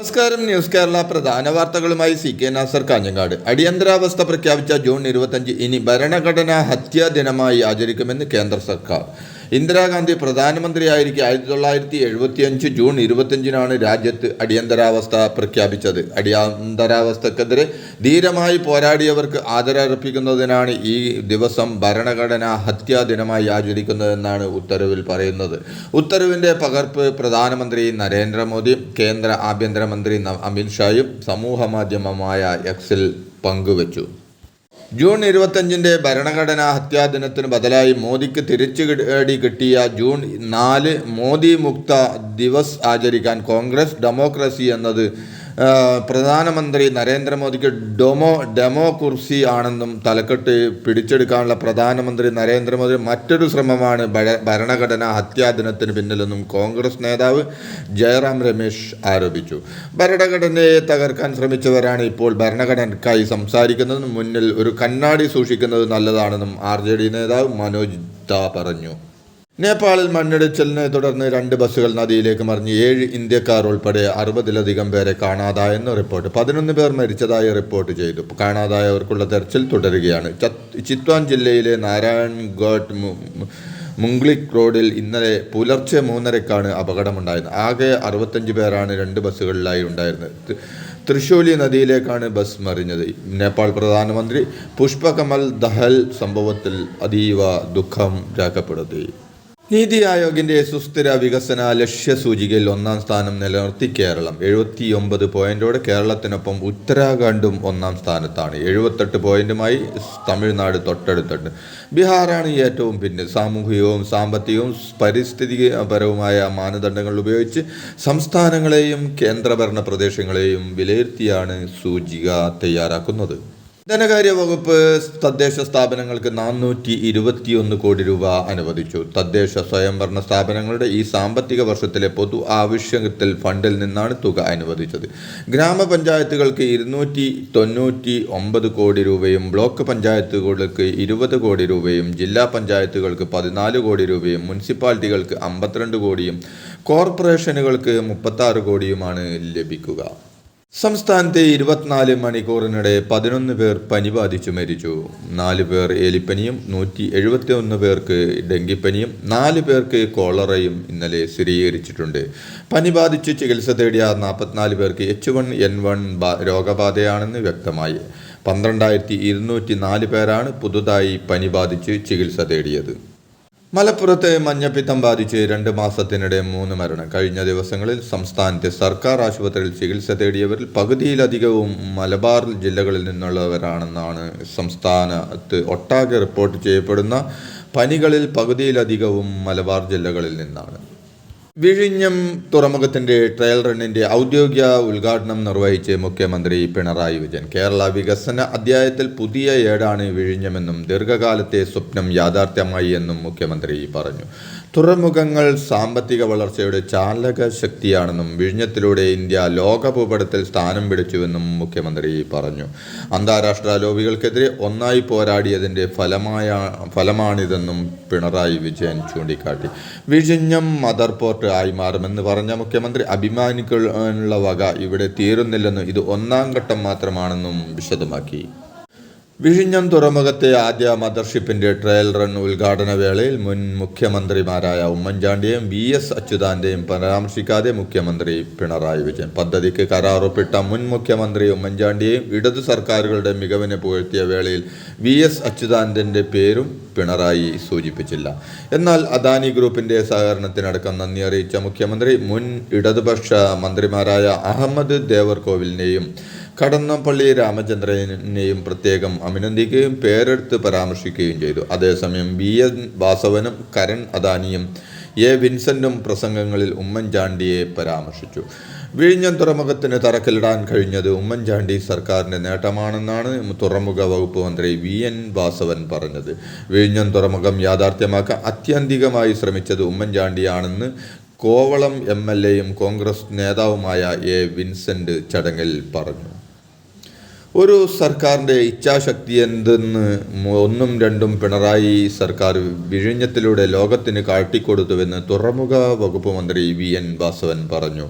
നമസ്കാരം. ന്യൂസ് കേരള പ്രധാന വാർത്തകളുമായി CK നാസർ കാഞ്ഞങ്ങാട്. അടിയന്തരാവസ്ഥ പ്രഖ്യാപിച്ച ജൂൺ 25 ഇനി ഭരണഘടനാ ഹത്യാ ദിനമായി ആചരിക്കുമെന്ന് കേന്ദ്ര സർക്കാർ. ഇന്ദിരാഗാന്ധി പ്രധാനമന്ത്രിയായിരിക്കെ 1975 ജൂൺ 25 രാജ്യത്ത് അടിയന്തരാവസ്ഥ പ്രഖ്യാപിച്ചത്. അടിയന്തരാവസ്ഥക്കെതിരെ ധീരമായി പോരാടിയവർക്ക് ആദരർപ്പിക്കുന്നതിനാണ് ഈ ദിവസം ഭരണഘടനാ ഹത്യാ ദിനമായി ആചരിക്കുന്നതെന്നാണ് ഉത്തരവിൽ പറയുന്നത്. ഉത്തരവിൻ്റെ പകർപ്പ് പ്രധാനമന്ത്രി നരേന്ദ്രമോദിയും കേന്ദ്ര ആഭ്യന്തരമന്ത്രി അമിത് ഷായും സമൂഹമാധ്യമമായ എക്സിൽ പങ്കുവച്ചു. ജൂൺ 25 ഭരണഘടനാ ഹത്യാ ദിനത്തിന് ബദലായി മോദിക്ക് തിരിച്ചുകടി കിട്ടിയ ജൂൺ 4 മോദി മുക്ത ദിവസ് ആചരിക്കാൻ കോൺഗ്രസ് ഡെമോക്രസി എന്നത് പ്രധാനമന്ത്രി നരേന്ദ്രമോദിക്ക് ഡെമോക്രസി ആണെന്നും തലക്കെട്ട് പിടിച്ചെടുക്കാനുള്ള പ്രധാനമന്ത്രി നരേന്ദ്രമോദി മറ്റൊരു ശ്രമമാണ് ഭരണഘടനാ ഹത്യാ ദിനത്തിന് പിന്നിലെന്നും കോൺഗ്രസ് നേതാവ് ജയറാം രമേശ് ആരോപിച്ചു. ഭരണഘടനയെ തകർക്കാൻ ശ്രമിച്ചവരാണ് ഇപ്പോൾ ഭരണഘടനയ്ക്കായി സംസാരിക്കുന്നതെന്നും മുന്നിൽ ഒരു കണ്ണാടി സൂക്ഷിക്കുന്നത് നല്ലതാണെന്നും RJD നേതാവ് മനോജ് ദാ പറഞ്ഞു. നേപ്പാളിൽ മണ്ണിടിച്ചിലിനെ തുടർന്ന് 2 ബസ്സുകൾ നദിയിലേക്ക് മറിഞ്ഞ് 7 ഇന്ത്യക്കാർ ഉൾപ്പെടെ 60-ലധികം പേരെ കാണാതായെന്ന് റിപ്പോർട്ട്. 11 പേർ മരിച്ചതായി റിപ്പോർട്ട് ചെയ്തു. കാണാതായവർക്കുള്ള തെരച്ചിൽ തുടരുകയാണ്. ചിത്വാൻ ജില്ലയിലെ നാരായൺഘട്ട് മുംഗ്ലിക് റോഡിൽ ഇന്നലെ പുലർച്ചെ 3:30-ക്കാണ് അപകടമുണ്ടായത്. ആകെ 65 പേരാണ് 2 ബസ്സുകളിലായി ഉണ്ടായിരുന്നത്. തൃശൂലി നദിയിലേക്കാണ് ബസ് മറിഞ്ഞത്. നേപ്പാൾ പ്രധാനമന്ത്രി പുഷ്പകമൽ ദഹൽ സംഭവത്തിൽ അതീവ ദുഃഖം രേഖപ്പെടുത്തി. നീതി ആയോഗിൻ്റെ സുസ്ഥിര വികസന ലക്ഷ്യസൂചികയിൽ 1-ാം സ്ഥാനം നിലനിർത്തി കേരളം. 79 പോയിന്റോടെ കേരളത്തിനൊപ്പം ഉത്തരാഖണ്ഡും 1-ാം സ്ഥാനത്താണ്. 78 പോയിന്റുമായി തമിഴ്നാട് തൊട്ടടുത്തുണ്ട്. ബീഹാറാണ് ഏറ്റവും പിന്നിൽ. സാമൂഹികവും സാമ്പത്തികവും പരിസ്ഥിതിപരവുമായ മാനദണ്ഡങ്ങൾ ഉപയോഗിച്ച് സംസ്ഥാനങ്ങളെയും കേന്ദ്രഭരണ പ്രദേശങ്ങളെയും വിലയിരുത്തിയാണ് സൂചിക തയ്യാറാക്കുന്നത്. ധനകാര്യ വകുപ്പ് തദ്ദേശ സ്ഥാപനങ്ങൾക്ക് 421 കോടി രൂപ അനുവദിച്ചു. തദ്ദേശ സ്വയംഭരണ സ്ഥാപനങ്ങളുടെ ഈ സാമ്പത്തിക വർഷത്തിലെ പൊതു ആവശ്യത്തിൽ ഫണ്ടിൽ നിന്നാണ് തുക അനുവദിച്ചത്. ഗ്രാമപഞ്ചായത്തുകൾക്ക് 299 കോടി രൂപയും ബ്ലോക്ക് പഞ്ചായത്തുകൾക്ക് 20 കോടി രൂപയും ജില്ലാ പഞ്ചായത്തുകൾക്ക് 14 കോടി രൂപയും മുനിസിപ്പാലിറ്റികൾക്ക് 52 കോടിയും കോർപ്പറേഷനുകൾക്ക് 36 കോടിയുമാണ് ലഭിക്കുക. സംസ്ഥാനത്തെ 24 മണിക്കൂറിനിടെ 11 പേർ പനി ബാധിച്ചു മരിച്ചു. 4 പേർ എലിപ്പനിയും 171 പേർക്ക് ഡെങ്കിപ്പനിയും 4 പേർക്ക് കോളറയും ഇന്നലെ സ്ഥിരീകരിച്ചിട്ടുണ്ട്. പനി ബാധിച്ച് ചികിത്സ തേടിയ 44 പേർക്ക് H1N1 രോഗബാധയാണെന്ന് വ്യക്തമായി. 12,204 പേരാണ് പുതുതായി പനി ബാധിച്ച് ചികിത്സ തേടിയത്. മലപ്പുറത്ത് മഞ്ഞപ്പിത്തം ബാധിച്ച് 2 മാസത്തിനിടെ 3 മരണം. കഴിഞ്ഞ ദിവസങ്ങളിൽ സംസ്ഥാനത്തെ സർക്കാർ ആശുപത്രിയിൽ ചികിത്സ തേടിയവരിൽ പകുതിയിലധികവും മലബാർ ജില്ലകളിൽ നിന്നുള്ളവരാണെന്നാണ്. സംസ്ഥാനത്ത് ഒട്ടാകെ റിപ്പോർട്ട് ചെയ്യപ്പെടുന്ന പനികളിൽ പകുതിയിലധികവും മലബാർ ജില്ലകളിൽ നിന്നാണ്. വിഴിഞ്ഞം തുറമുഖത്തിൻ്റെ ട്രയൽ റണ്ണിൻ്റെ ഔദ്യോഗിക ഉദ്ഘാടനം നിർവഹിച്ച് മുഖ്യമന്ത്രി പിണറായി വിജയൻ. കേരള വികസന അധ്യായത്തിൽ പുതിയ ഏടാണ് വിഴിഞ്ഞമെന്നും ദീർഘകാലത്തെ സ്വപ്നം യാഥാർത്ഥ്യമായി എന്നും മുഖ്യമന്ത്രി പറഞ്ഞു. തുറമുഖങ്ങൾ സാമ്പത്തിക വളർച്ചയുടെ ചാലക ശക്തിയാണെന്നും വിഴിഞ്ഞത്തിലൂടെ ഇന്ത്യ ലോക ഭൂപടത്തിൽ സ്ഥാനം പിടിച്ചുവെന്നും മുഖ്യമന്ത്രി പറഞ്ഞു. അന്താരാഷ്ട്ര ലോബികൾക്കെതിരെ ഒന്നായി പോരാടിയതിൻ്റെ ഫലമാണിതെന്നും പിണറായി വിജയൻ ചൂണ്ടിക്കാട്ടി. വിഴിഞ്ഞം മദർ പോർട്ട് ആയി മാറുമെന്ന് പറഞ്ഞ മുഖ്യമന്ത്രി അഭിമാനിക്കാനുള്ള വക ഇവിടെ തീരുന്നില്ലെന്നും ഇത് 1-ാം ഘട്ടം മാത്രമാണെന്നും വിശദമാക്കി. വിഴിഞ്ഞം തുറമുഖത്തെ ആദ്യ മദർഷിപ്പിൻ്റെ ട്രയൽ റൺ ഉദ്ഘാടന വേളയിൽ മുൻ മുഖ്യമന്ത്രിമാരായ ഉമ്മൻചാണ്ടിയെയും VS അച്യുതാനന്ദനെയും പരാമർശിക്കാതെ മുഖ്യമന്ത്രി പിണറായി വിജയൻ. പദ്ധതിക്ക് കരാറൊപ്പിട്ട മുൻ മുഖ്യമന്ത്രി ഉമ്മൻചാണ്ടിയെയും ഇടതു സർക്കാരുകളുടെ മികവിനെ പുകഴ്ത്തിയ വേളയിൽ VS അച്യുതാനന്ദൻ്റെ പേരും പിണറായി സൂചിപ്പിച്ചില്ല. എന്നാൽ അദാനി ഗ്രൂപ്പിൻ്റെ സഹകരണത്തിനടക്കം നന്ദി അറിയിച്ച മുഖ്യമന്ത്രി മുൻ ഇടതുപക്ഷ മന്ത്രിമാരായ അഹമ്മദ് ദേവർകോവിലിനെയും കടന്നപ്പള്ളി രാമചന്ദ്രനെയും പ്രത്യേകം അഭിനന്ദിക്കുകയും പേരെടുത്ത് പരാമർശിക്കുകയും ചെയ്തു. അതേസമയം BN വാസവനും കരൺ അദാനിയും വിൻസെന്റും പ്രസംഗങ്ങളിൽ ഉമ്മൻചാണ്ടിയെ പരാമർശിച്ചു. വിഴിഞ്ഞം തുറമുഖത്തിന് തറക്കല്ലിടാൻ കഴിഞ്ഞത് ഉമ്മൻചാണ്ടി സർക്കാരിൻ്റെ നേട്ടമാണെന്നാണ് തുറമുഖ വകുപ്പ് മന്ത്രി VN വാസവൻ പറഞ്ഞത്. വിഴിഞ്ഞം തുറമുഖം യാഥാർത്ഥ്യമാക്കാൻ അത്യന്തികമായി ശ്രമിച്ചത് ഉമ്മൻചാണ്ടിയാണെന്ന് കോവളം MLAയും കോൺഗ്രസ് നേതാവുമായ വിൻസെന്റ് ചടങ്ങിൽ പറഞ്ഞു. ഒരു സർക്കാരിൻ്റെ ഇച്ഛാശക്തി എന്തെന്ന് 1ഉം 2ഉം പിണറായി സർക്കാർ വിഴിഞ്ഞത്തിലൂടെ ലോകത്തിന് കാട്ടിക്കൊടുത്തുവെന്ന് തുറമുഖ വകുപ്പ് മന്ത്രി VN വാസവൻ പറഞ്ഞു.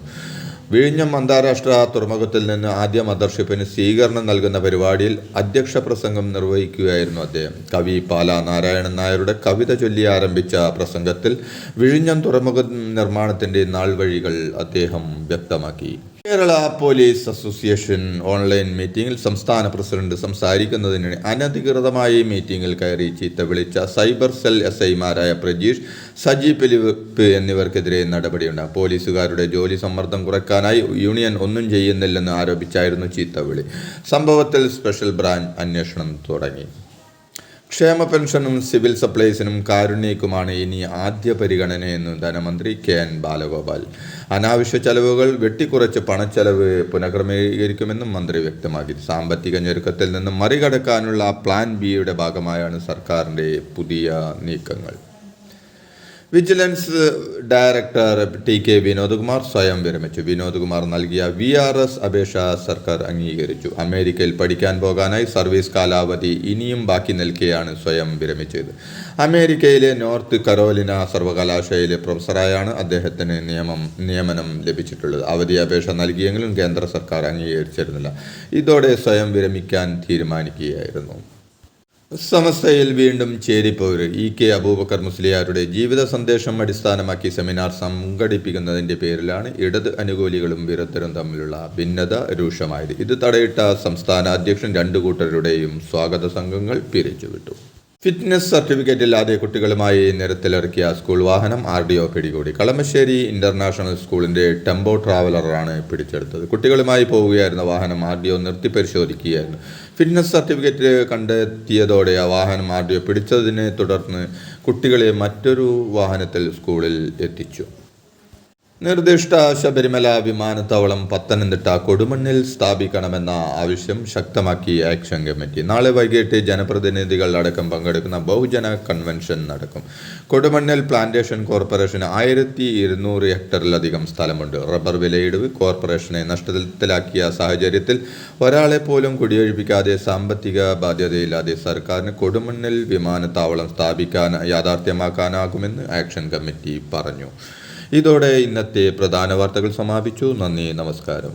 വിഴിഞ്ഞം അന്താരാഷ്ട്ര തുറമുഖത്തിൽ നിന്ന് ആദ്യ മദർഷിപ്പിന് സ്വീകരണം നൽകുന്ന പരിപാടിയിൽ അധ്യക്ഷ പ്രസംഗം നിർവഹിക്കുകയായിരുന്നു അദ്ദേഹം. കവി പാല നാരായണൻ നായരുടെ കവിത ചൊല്ലി ആരംഭിച്ച പ്രസംഗത്തിൽ വിഴിഞ്ഞം തുറമുഖ നിർമ്മാണത്തിന്റെ നാൾവഴികൾ അദ്ദേഹം വ്യക്തമാക്കി. കേരള പോലീസ് അസോസിയേഷൻ ഓൺലൈൻ മീറ്റിംഗിൽ സംസ്ഥാന പ്രസിഡന്റ് സംസാരിക്കുന്നതിന് അനധികൃതമായി മീറ്റിംഗിൽ കയറി ചീത്ത വിളിച്ച സൈബർ സെൽ SI-മാരായ പ്രജീഷ്, സജി ഫിലിപ്പ് എന്നിവർക്കെതിരെ നടപടിയുണ്ട്. പോലീസുകാരുടെ ജോലി സമ്മർദ്ദം കുറയ്ക്കാനായി യൂണിയൻ ഒന്നും ചെയ്യുന്നില്ലെന്ന് ആരോപിച്ചായിരുന്നു ചീത്തവിളി. സംഭവത്തിൽ സ്പെഷ്യൽ ബ്രാഞ്ച് അന്വേഷണം തുടങ്ങി. ക്ഷേമ പെൻഷനും സിവിൽ സപ്ലൈസിനും കാരുണ്യക്കുമാണ് ഇനി ആദ്യ പരിഗണനയെന്ന് ധനമന്ത്രി KN ബാലഗോപാൽ. അനാവശ്യ ചെലവുകൾ വെട്ടിക്കുറച്ച് പണച്ചെലവ് പുനഃക്രമീകരിക്കുമെന്നും മന്ത്രി വ്യക്തമാക്കി. സാമ്പത്തിക ഞെരുക്കത്തിൽ നിന്ന് മറികടക്കാനുള്ള പ്ലാൻ ബിയുടെ ഭാഗമായാണ് സർക്കാരിൻ്റെ പുതിയ നീക്കങ്ങൾ. വിജിലൻസ് ഡയറക്ടർ TK വിനോദ്കുമാർ സ്വയം വിരമിച്ചു. വിനോദ്കുമാർ നൽകിയ VRS അപേക്ഷ സർക്കാർ അംഗീകരിച്ചു. അമേരിക്കയിൽ പഠിക്കാൻ പോകാനായി സർവീസ് കാലാവധി ഇനിയും ബാക്കി നിൽക്കെയാണ് സ്വയം വിരമിച്ചത്. അമേരിക്കയിലെ നോർത്ത് കരോലിന സർവകലാശാലയിലെ പ്രൊഫസറായാണ് അദ്ദേഹത്തിന് നിയമനം ലഭിച്ചിട്ടുള്ളത്. അവധി അപേക്ഷ നൽകിയെങ്കിലും കേന്ദ്ര സർക്കാർ അംഗീകരിച്ചിരുന്നില്ല. ഇതോടെ സ്വയം വിരമിക്കാൻ തീരുമാനിക്കുകയായിരുന്നു. സമസ്തയിൽ വീണ്ടും ചേരിപ്പോര്. EK അബൂബക്കർ മുസ്ലിയാരുടെ ജീവിത സന്ദേശം അടിസ്ഥാനമാക്കി സെമിനാർ സംഘടിപ്പിക്കുന്നതിൻ്റെ പേരിലാണ് ഇടത് അനുകൂലികളും വിരുദ്ധരും തമ്മിലുള്ള ഭിന്നത രൂക്ഷമായത്. ഇത് തടയിട്ട സംസ്ഥാന അധ്യക്ഷൻ രണ്ടു കൂട്ടരുടെയും സ്വാഗത സംഘങ്ങൾ പിരിച്ചുവിട്ടു. ഫിറ്റ്നസ് സർട്ടിഫിക്കറ്റ് ഇല്ലാതെ കുട്ടികളുമായി നിരത്തിലിറക്കിയ സ്കൂൾ വാഹനം RDO പിടികൂടി. കളമശ്ശേരി ഇന്റർനാഷണൽ സ്കൂളിന്റെ ടെമ്പോ ട്രാവലറാണ് പിടിച്ചെടുത്തത്. കുട്ടികളുമായി പോവുകയായിരുന്ന വാഹനം RDO നിർത്തി പരിശോധിക്കുകയായിരുന്നു. ഫിറ്റ്നസ് സർട്ടിഫിക്കറ്റ് കണ്ടെത്തിയതോടെ ആ വാഹനം RDO പിടിച്ചതിനെ തുടർന്ന് കുട്ടികളെ മറ്റൊരു വാഹനത്തിൽ സ്കൂളിൽ എത്തിച്ചു. നിർദ്ദിഷ്ട ശബരിമല വിമാനത്താവളം പത്തനംതിട്ട കൊടുമണ്ണിൽ സ്ഥാപിക്കണമെന്ന ആവശ്യം ശക്തമാക്കി ആക്ഷൻ കമ്മിറ്റി. നാളെ വൈകിട്ട് ജനപ്രതിനിധികൾ അടക്കം പങ്കെടുക്കുന്ന ബഹുജന കൺവെൻഷൻ നടക്കും. കൊടുമണ്ണിൽ പ്ലാന്റേഷൻ കോർപ്പറേഷന് 1200 ഹെക്ടറിലധികം സ്ഥലമുണ്ട്. റബ്ബർ വിലയിടിവ് കോർപ്പറേഷനെ നഷ്ടത്തിലാക്കിയ സാഹചര്യത്തിൽ ഒരാളെ പോലും കുടിയൊഴിപ്പിക്കാതെ സാമ്പത്തിക ബാധ്യതയില്ലാതെ സർക്കാരിന് കൊടുമണ്ണിൽ വിമാനത്താവളം യാഥാർത്ഥ്യമാക്കാനാകുമെന്ന് ആക്ഷൻ കമ്മിറ്റി പറഞ്ഞു. ഇതോടെ ഇന്നത്തെ പ്രധാന വാർത്തകൾ സമാപിച്ചു. നന്ദി, നമസ്കാരം.